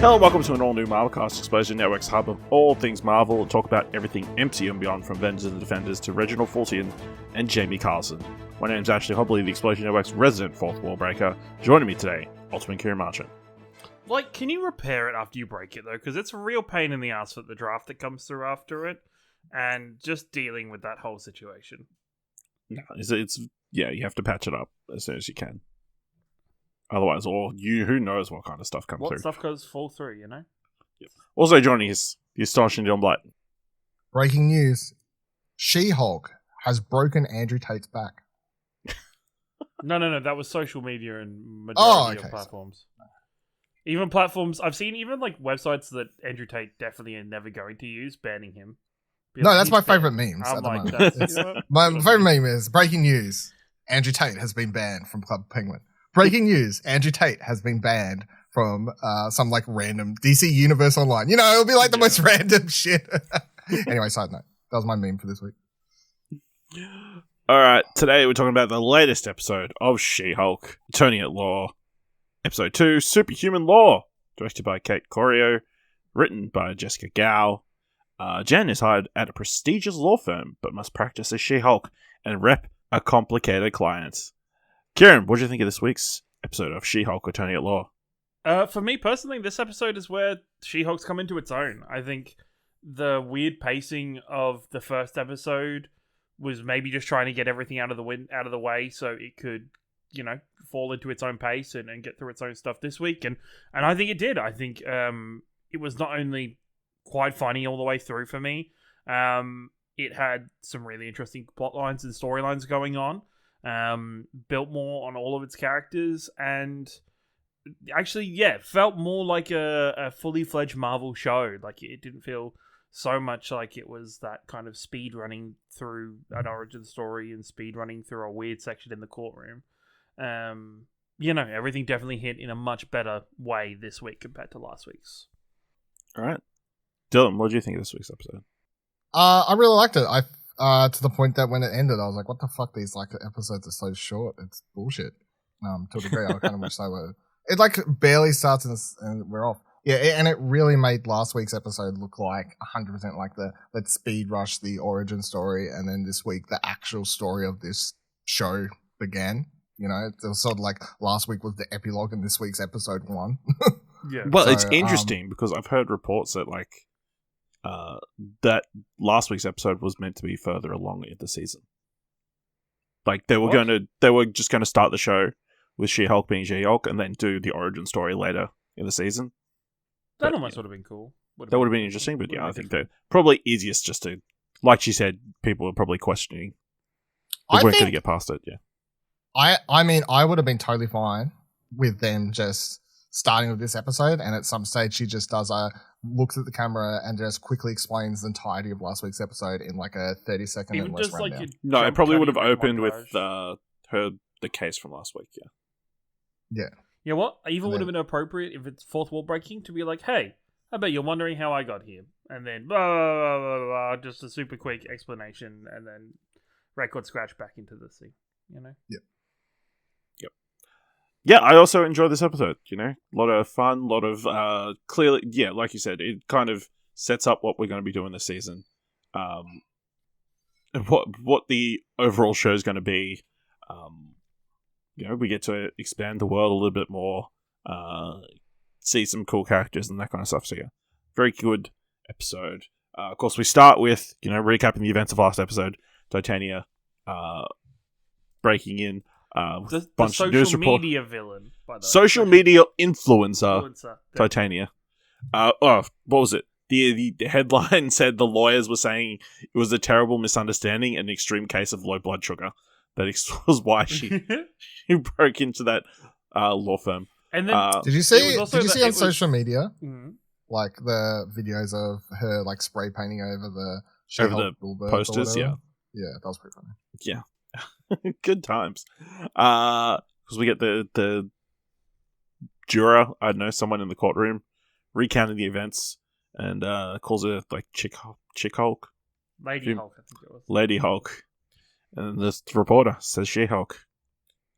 Hello and welcome to an all-new Marvelcast, Explosion Network's hub of all things Marvel, and talk about everything MCU and beyond, from Avengers and Defenders to Reginald Fulton and Jamie Carlson. My name's Ashley Hobley, the Explosion Network's resident fourth wall breaker. Joining me today, Ultimate Ciaran Marchant. Like, can you repair it after you break it, though? Because it's a real pain in the ass for the draft that comes through after it, and just dealing with that whole situation. No, you have to patch it up as soon as you can. Otherwise, who knows what kind of stuff comes through. What stuff goes fall through, you know? Yep. Also joining us, the astonishing Dylan Blight. Breaking news. She-Hulk has broken Andrew Tate's back. No. That was social media and majority of platforms. Even platforms, I've seen even like websites that Andrew Tate definitely are never going to use, banning him. No, that's my favourite memes. I'm like, that's, you know, my favourite meme is breaking news. Andrew Tate has been banned from Club Penguin. Breaking news. Andrew Tate has been banned from some like random DC Universe Online. You know, it'll be like the most random shit. Anyway, side note. That was my meme for this week. Alright, today we're talking about the latest episode of She-Hulk, Attorney at Law. Episode 2, Superhuman Law. Directed by Coiro. Written by Jessica Gao. Jen is hired at a prestigious law firm, but must practice as She-Hulk and rep a complicated client. Ciaran, what do you think of this week's episode of She-Hulk, Attorney at Law? For me personally, this episode is where She-Hulk's come into its own. I think the weird pacing of the first episode was maybe just trying to get everything out of the way so it could, you know, fall into its own pace and get through its own stuff this week. And I think it did. I think it was not only quite funny all the way through for me, it had some really interesting plot lines and storylines going on. Built more on all of its characters, and actually, felt more like a fully fledged Marvel show. Like, it didn't feel so much like it was that kind of speed running through an origin story and speed running through a weird section in the courtroom. Everything definitely hit in a much better way this week compared to last week's. All right, Dylan, what do you think of this week's episode? I really liked it. To the point that when it ended, I was like, what the fuck, these like episodes are so short. It's bullshit. To a degree, I kind of wish they were. It like barely starts and we're off. Yeah, and it really made last week's episode look like 100% like the let's speed rush the origin story, and then this week the actual story of this show began. You know, it was sort of like last week was the epilogue and this week's episode 1. Yeah. Well, it's interesting because I've heard reports that like that last week's episode was meant to be further along in the season. Like they were just going to start the show with She-Hulk being She-Hulk and then do the origin story later in the season. That almost would have been cool. That would have been interesting, but yeah, I think that probably easiest just to, like she said, people were probably questioning. They weren't going to get past it. Yeah. I mean, I would have been totally fine with them just starting with this episode, and at some stage she just looks at the camera and just quickly explains the entirety of last week's episode in like a 30-second and less rundown. No, it probably would have opened with the case from last week, Yeah. You know what? Even would have been appropriate if it's fourth wall breaking to be like, hey, I bet you're wondering how I got here. And then blah, blah, blah, blah, blah, just a super quick explanation and then record scratch back into the scene, you know? Yep. Yeah, I also enjoyed this episode, you know? A lot of fun, a lot of, clearly, yeah, like you said, it kind of sets up what we're going to be doing this season. And what the overall show is going to be. You know, we get to expand the world a little bit more, see some cool characters and that kind of stuff. So yeah, very good episode. Of course, we start with, you know, recapping the events of last episode. Titania breaking in. The bunch of news social media villain, by the way. Social media influencer. Titania. What was it? The headline said the lawyers were saying it was a terrible misunderstanding and an extreme case of low blood sugar. That was why she broke into that law firm. And then did you see on social media like the videos of her like spray painting over the posters? Yeah, that was pretty funny. Yeah, good times. Because we get the juror, I don't know, someone in the courtroom recounting the events and calls her like Chick Hulk, Lady Hulk, I think it was. Lady Hulk. And this reporter says She-Hulk.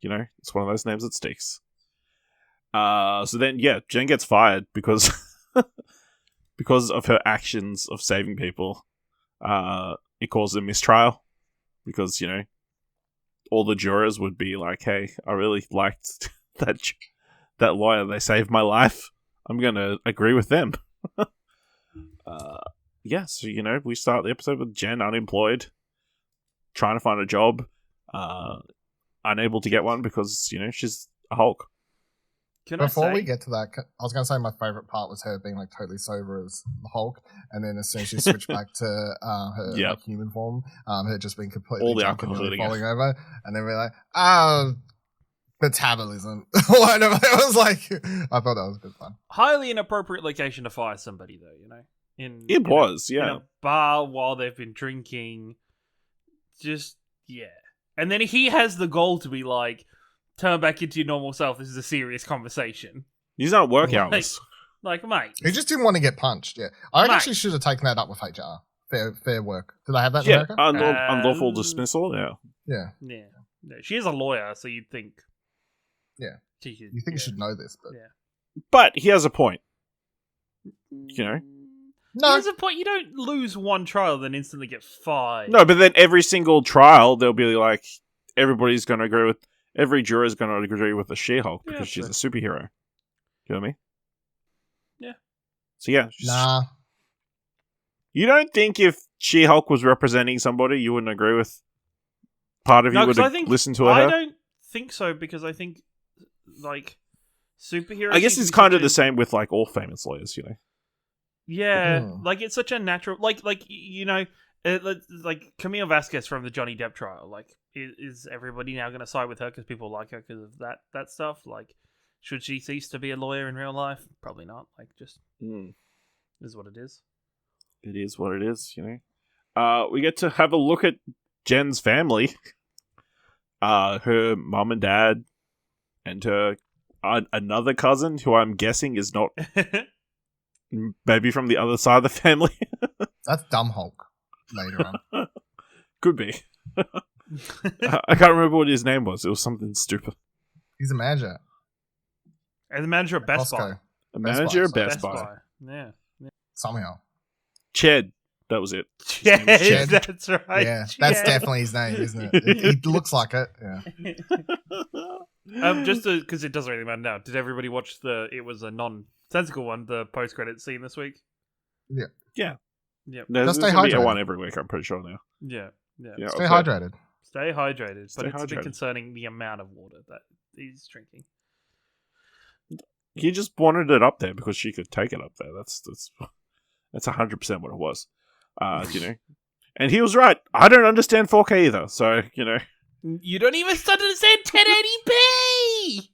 You know, it's one of those names that sticks. So then, yeah, Jen gets fired because because of her actions of saving people, it caused a mistrial. Because, all the jurors would be like, hey, I really liked that lawyer. They saved my life. I'm going to agree with them. So, we start the episode with Jen unemployed, trying to find a job, unable to get one because, she's a Hulk. Before we get to that, I was going to say my favorite part was her being like totally sober as the Hulk, and then as soon as she switched back to her like, human form, her just being completely all the drunk alcohol and falling over, and then we're like, metabolism. Whatever. It was like, I thought that was good fun. Highly inappropriate location to fire somebody, though. In a bar while they've been drinking. Just and then he has the goal to be like, turn back into your normal self. This is a serious conversation. These aren't work hours. Like, mate. He just didn't want to get punched, I actually should have taken that up with HR. Fair work. Did they have that in America? Unlawful dismissal, Yeah. No, she is a lawyer, so you'd think... Yeah. You think you should know this, but... Yeah. But he has a point. No. There's a point. You don't lose one trial then instantly get fired. No, but then every single trial, they'll be like, everybody's going to agree with... Every juror is going to agree with the She-Hulk because she's a superhero. You know what I mean? Yeah. So yeah. Nah. You don't think if She-Hulk was representing somebody, you wouldn't agree with? Part of you would listen to her? I don't think so because I think, like, superheroes... I guess it's kind of the same with, like, all famous lawyers, Yeah, like, it's such a natural... Like Camille Vasquez from the Johnny Depp trial. Like, is everybody now going to side with her because people like her because of that stuff? Like, should she cease to be a lawyer in real life? Probably not. Like, just is what it is. It is what it is, we get to have a look at Jen's family. Her mum and dad, and her another cousin, who I'm guessing is not maybe from the other side of the family. That's Dumb Hulk later on. Could be. I can't remember what his name was. It was something stupid. He's a manager. And the manager of Best Buy. A manager of Best Buy. Yeah. Somehow. Ched. That was it. Ched. That's right. Yeah, that's definitely his name, isn't it? He looks like it. Yeah. Just because it doesn't really matter now. Did everybody watch it was a nonsensical one, the post-credit scene this week? Yeah. Yeah. Yep. There's going to be one every week, I'm pretty sure now. Yeah. Stay hydrated. Stay hydrated. But it's a bit concerning the amount of water that he's drinking. He just wanted it up there because she could take it up there. That's 100% what it was. And he was right. I don't understand 4K either, so, You don't even understand 1080p!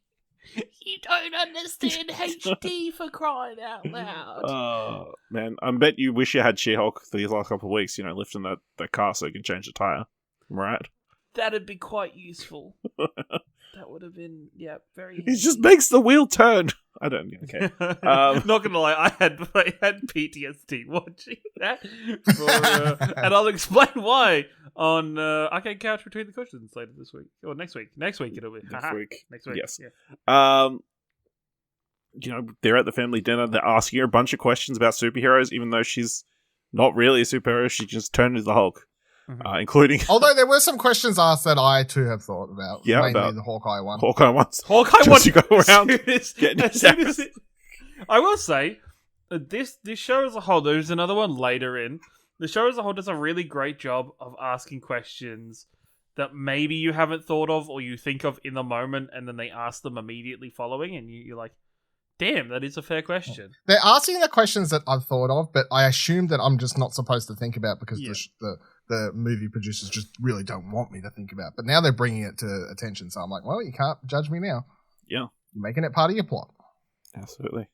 You don't understand HD for crying out loud. Oh, man. I bet you wish you had She-Hulk these last couple of weeks, lifting that car so you can change the tyre. Right? That'd be quite useful. That would have been, very... He just makes the wheel turn. I don't... Okay. Not gonna lie, I had PTSD watching that. And I'll explain why on Arcade Couch Between the Cushions later this week. Or next week. Next week it'll be. Next week. Yes. Yeah. They're at the family dinner. They're asking her a bunch of questions about superheroes, even though she's not really a superhero. She just turned into the Hulk. Including... Although there were some questions asked that I too have thought about. Yeah, mainly about the Hawkeye one. Hawkeye ones. Hawkeye one. You go around I will say, this show as a whole, there's another one later in. The show as a whole does a really great job of asking questions that maybe you haven't thought of or you think of in the moment, and then they ask them immediately following, and you're like, damn, that is a fair question. They're asking the questions that I've thought of, but I assume that I'm just not supposed to think about because the movie producers just really don't want me to think about. But now they're bringing it to attention, so I'm like, well, you can't judge me now. Yeah. You're making it part of your plot. Absolutely.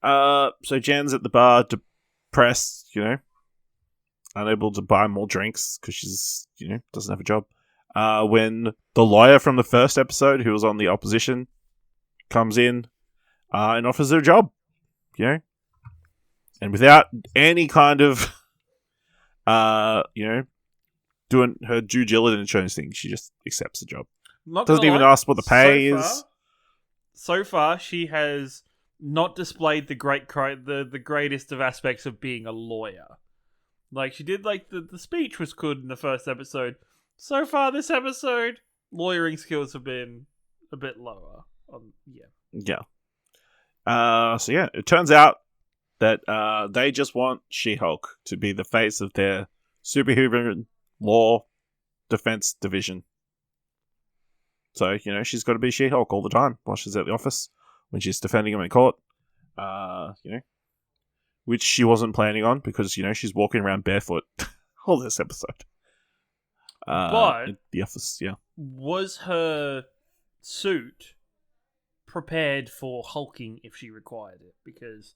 So Jan's at the bar, depressed, unable to buy more drinks because she's, doesn't have a job. When the lawyer from the first episode, who was on the opposition, comes in and offers her a job, and without any kind of, doing her due diligence thing, she just accepts the job. Doesn't even ask what the pay is. So far, she has not displayed the the greatest of aspects of being a lawyer. Like, she did, like, the speech was good in the first episode. So far this episode, lawyering skills have been a bit lower. Yeah. So yeah, it turns out that they just want She-Hulk to be the face of their Superhuman Law Defense Division. So, she's got to be She-Hulk all the time while she's at the office, when she's defending him in court. Which she wasn't planning on because, she's walking around barefoot all this episode. But in the office, yeah. Was her suit prepared for hulking if she required it? Because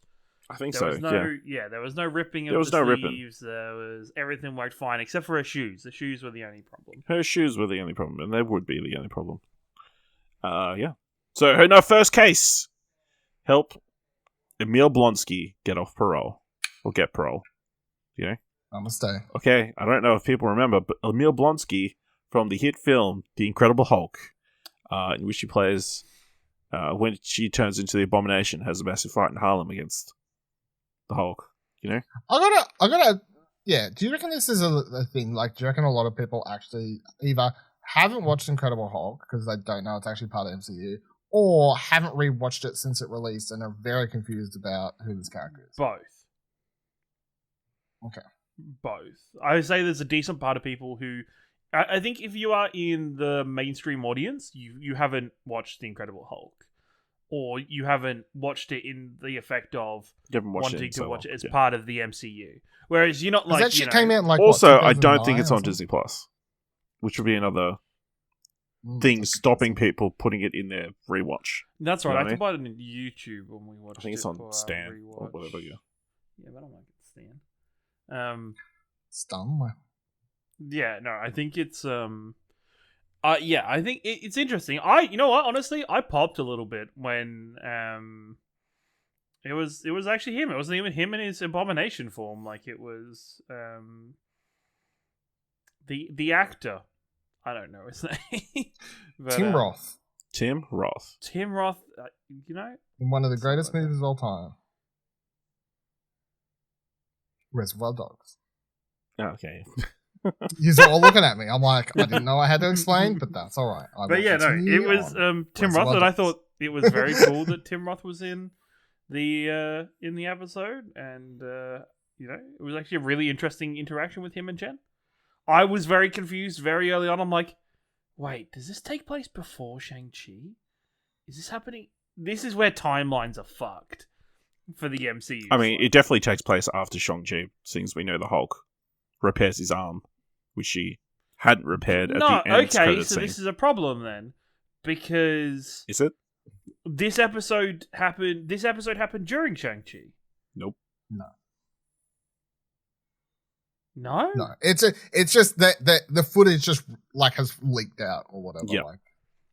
I think there so, was no, there was no ripping of the sleeves. There was everything worked fine except for her shoes. The shoes were the only problem. Her shoes were the only problem, and they would be the only problem. Yeah. So her first case, help Emil Blonsky get off parole or get parole. I'm gonna stay. Okay, I don't know if people remember, but Emil Blonsky from the hit film The Incredible Hulk, in which she plays when she turns into the Abomination, has a massive fight in Harlem against the Hulk. I gotta. Yeah. Do you reckon this is a thing? Like, do you reckon a lot of people actually either haven't watched Incredible Hulk because they don't know it's actually part of MCU, or haven't rewatched it since it released and are very confused about who this character is? Both. Okay. Both. I would say there's a decent part of people who... I think if you are in the mainstream audience, you haven't watched The Incredible Hulk. Or you haven't watched it in the effect of wanting to watch it as part of the MCU. Whereas you're not like... That shit came out in like, also, what, I don't think it's on something? Disney Plus, which would be another thing stopping people putting it in their rewatch. That's right. You know I what had to buy it on YouTube when we watched it. I think it's on for Stan rewatch. or whatever, yeah. Yeah, but I don't like it, Stan. Stan. Yeah, no, I think it's yeah, I think it's interesting. You know what? Honestly, I popped a little bit when it was actually him. It wasn't even him in his Abomination form. Like, it was the actor. I don't know his name. But, Tim Roth. Tim Roth. Tim Roth. In one of the greatest movies of all time. Reservoir Dogs. Okay. You're all looking at me. I'm like, I didn't know I had to explain, but that's all right. But yeah, no, it was Tim Roth, and I thought it was very cool that Tim Roth was in the episode, and it was actually a really interesting interaction with him and Jen. I was very confused very early on. I'm like, wait, does this take place before Shang-Chi? Is this happening? This is where timelines are fucked for the MCU. I mean, it definitely takes place after Shang-Chi, since we know the Hulk repairs his arm, which she hadn't repaired at the end. Okay, so this is a problem then, because is it? This episode happened during Shang-Chi. Nope. No. It's just that the footage just like has leaked out or whatever. Yeah. Like.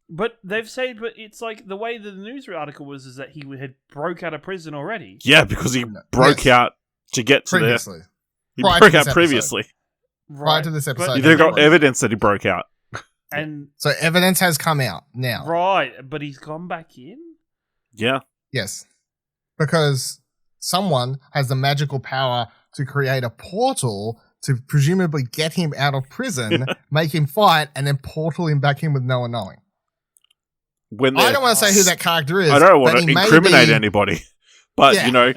But they've said, it's like the way the news article was is that he had broke out of prison already. Yeah, because he broke out to get to previously. He broke out previously. Prior to this episode. They've got evidence that he broke out. And so evidence has come out now. Right, but he's gone back in? Yeah. Yes. Because someone has the magical power to create a portal to presumably get him out of prison, make him fight, and then portal him back in with no one knowing. I don't want to say who that character is. I don't want to incriminate anybody. But, Yeah.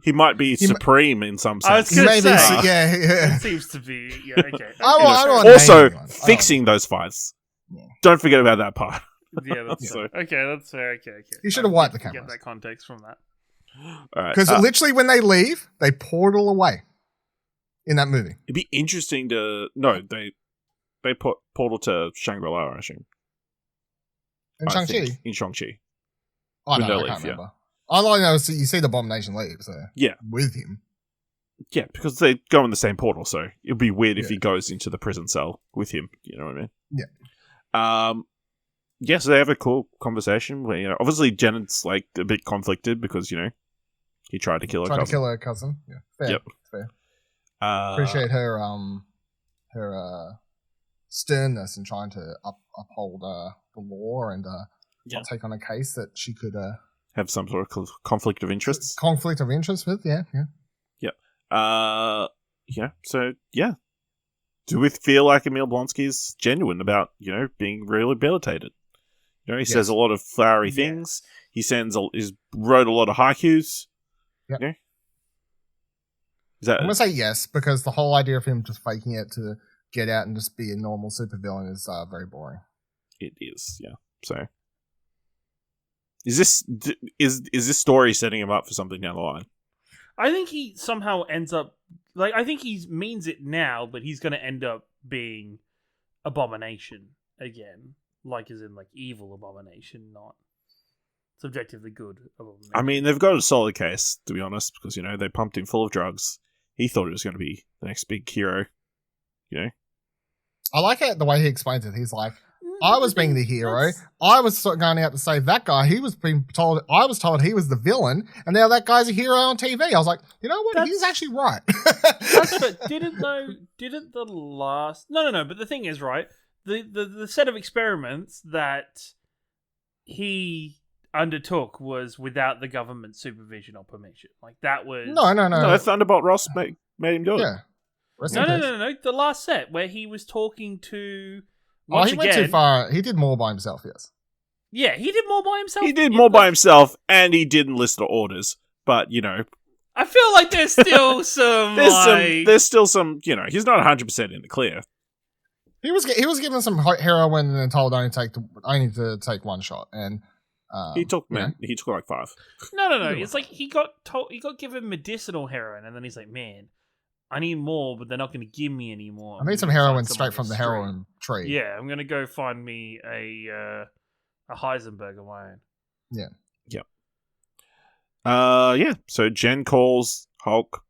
he might be supreme in some sense. I was going to say. Yeah. It seems to be. Yeah, okay. I don't wanna also, name anyone. fixing those fights. Yeah. Don't forget about that part. Yeah, that's fair. Okay, that's fair. Okay. You should have wiped the Get cameras. that context from that. Because literally when they leave, they portal away in that movie. It'd be interesting to... No, they put portal to Shangri-La, I assume. In Shang-Chi? In Shang-Chi. I don't know, I can't remember. All I know is that you see the Abomination leave, so... Yeah. With him. Yeah, because they go in the same portal, so it'd be weird if he goes into the prison cell with him, you know what I mean? Yeah. Yeah, so they have a cool conversation where, obviously Janet's, like, a bit conflicted because, he tried to kill her cousin. Tried to kill her cousin. Yeah. Fair. Yep. Fair. Appreciate her, her sternness in trying to uphold the law and not take on a case that she could have some sort of conflict of interests. Conflict of interest with, yeah. So, yeah. Do we feel like Emil Blonsky's genuine about, being rehabilitated? He says a lot of flowery things. He he's wrote a lot of haikus. Yep. I'm going to say yes, because the whole idea of him just faking it to get out and just be a normal supervillain is very boring. It is, yeah. So, is this story setting him up for something down the line? I think he somehow ends up I think he means it now, but he's going to end up being Abomination again, as in evil Abomination, not subjectively good Abomination. I mean, they've got a solid case, to be honest, because they pumped him full of drugs. He thought it was going to be the next big hero. I like it the way he explains it. He's like, I was being the hero. I was going out to save that guy. I was told he was the villain, and now that guy's a hero on TV. I was like, you know what? He's actually right. But didn't the last? No. But the thing is, right? The set of experiments that he undertook was without the government supervision or permission. That was no. Thunderbolt Ross made him do it. Yeah. No. The last set where he was talking to. He went too far. He did more by himself, yes. Yeah, he did more by himself. He did more by himself, and he didn't listen to orders. But, I feel like there's still some... there's still some, he's not 100% in the clear. He was given some heroin and told only to take one shot. And he took like 5. No. It's he got given medicinal heroin, and then he's like, man... I need more, but they're not going to give me any more. I need some heroin straight from the heroin tree. Yeah, I'm going to go find me a Heisenberg of my own. Yeah. So Jen calls Hulk,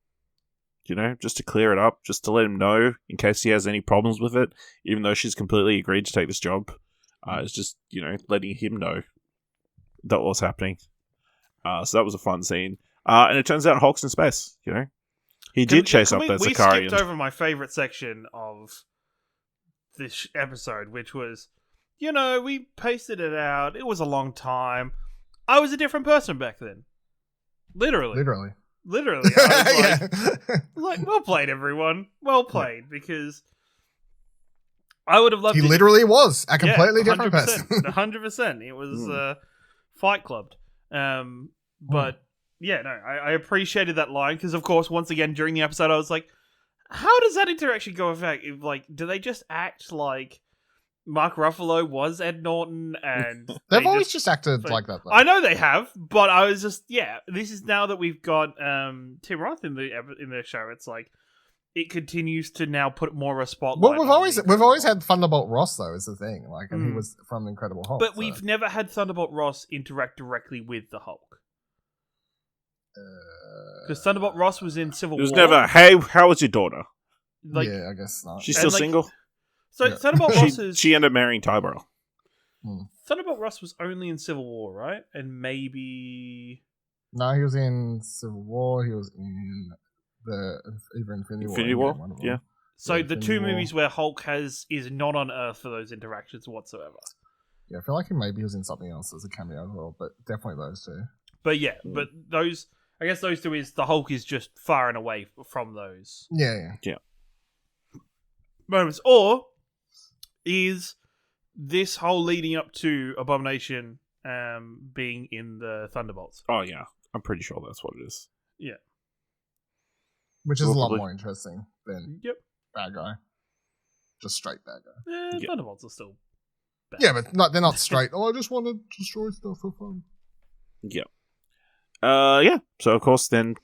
just to clear it up, just to let him know in case he has any problems with it, even though she's completely agreed to take this job. It's just, letting him know that was happening. So that was a fun scene. And it turns out Hulk's in space, He did chase up that Sicario. We skipped over my favourite section of this episode, which was, we pasted it out. It was a long time. I was a different person back then. Literally. I was well played, everyone. Well played, because I would have loved He literally was a completely different 100%, person. 100%. It was Fight Clubbed. But... Yeah, no, I appreciated that line because, of course, once again during the episode, I was like, "How does that interaction go effect? Do they just act like Mark Ruffalo was Ed Norton?" And they've always just acted like that, though. I know they have, but I was just this is now that we've got Tim Roth in the show. It's like it continues to now put more of a spotlight. Well, we've always had Thunderbolt Ross though, is the thing. And he was from the Incredible Hulk, but we've never had Thunderbolt Ross interact directly with the Hulk. Because Thunderbolt Ross was in Civil War. It was never, hey, how was your daughter? I guess not. She's still single? So Thunderbolt Ross is... She ended up marrying Ty Burrell. Thunderbolt Ross was only in Civil War, right? And maybe... No, he was in Civil War. He was in either Infinity War? Yeah. So the two movies where Hulk is not on Earth for those interactions whatsoever. Yeah, I feel like he was in something else as a cameo role, but definitely those two. But yeah, but those... I guess those two is the Hulk is just far and away from those. Yeah. Moments. Or is this whole leading up to Abomination being in the Thunderbolts? Oh yeah, I'm pretty sure that's what it is. Yeah. Which is a lot more interesting than bad guy. Just straight bad guy. Thunderbolts are still bad. Yeah, but they're not straight. I just want to destroy stuff for fun. Yeah. So of course, then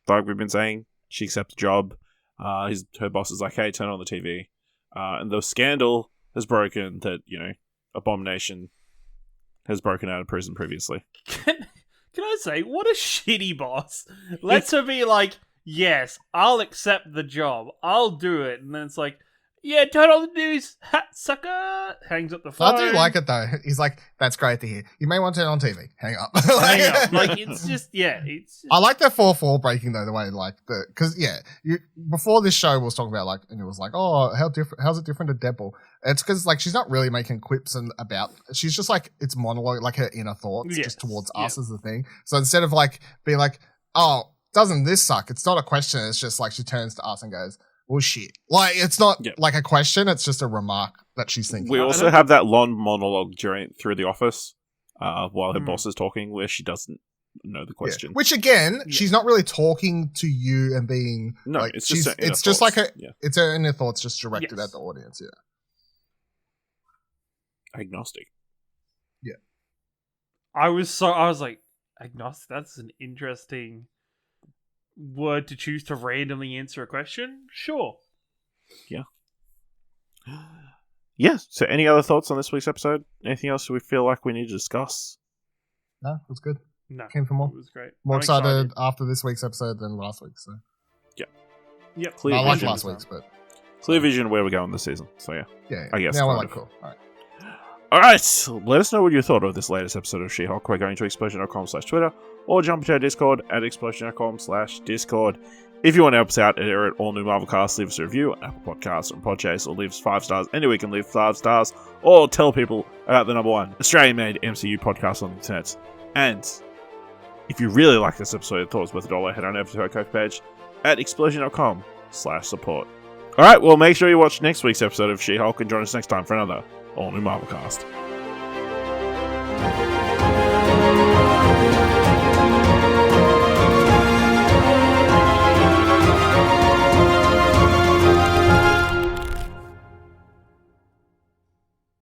like we've been saying, she accepts the job. Her boss is like, "Hey, turn on the TV," and the scandal has broken that Abomination has broken out of prison previously. Can I say, what a shitty boss? Lets her be like, "Yes, I'll accept the job. I'll do it," and then it's like, Yeah, turn on the news, hat sucker. Hangs up the phone. I do like it though. He's like, that's great to hear. You may want to turn on TV. Hang up. Hang up. Like, it's just, yeah. It's. I like that 4-4 breaking though, the way like because before this show we was talking about like, and it was like, oh, how's it different to Deadpool? It's because like she's not really making quips and about. She's just like it's monologue, like her inner thoughts, just towards us as the thing. So instead of like being like, oh, doesn't this suck? It's not a question. It's just like she turns to us and goes, well, shit. Like it's not like a question. It's just a remark that she's thinking. We also have that long monologue through the office while her boss is talking, where she doesn't know the question. Yeah. Which again, she's not really talking to you and being like it's just like it's her inner thoughts just directed at the audience. Yeah. Agnostic. Yeah. I was like, agnostic, that's an interesting word to choose to randomly answer a question. Sure. Yeah. Yeah. So any other thoughts on this week's episode? Anything else we feel like we need to discuss? No, it was good. No. Came for more. It was great. More excited after this week's episode than last week. So Yep. Clear I like vision. last week's, but Clear vision where we're going this season. So yeah. I guess. Now we're like, cool. All right. All right, let us know what you thought of this latest episode of She-Hulk by going to explosion.com/Twitter or jump into our Discord at explosion.com/Discord. If you want to help us out here at All New Marvel Cast, leave us a review on Apple Podcasts and Podchase, or leave us 5 stars anywhere you can leave 5 stars, or tell people about the #1 Australian-made MCU podcast on the internet. And if you really like this episode and thought it was worth $1, head on over to our Ko-fi page at explosion.com/support. All right, well, make sure you watch next week's episode of She-Hulk and join us next time for another All New Marvel Cast.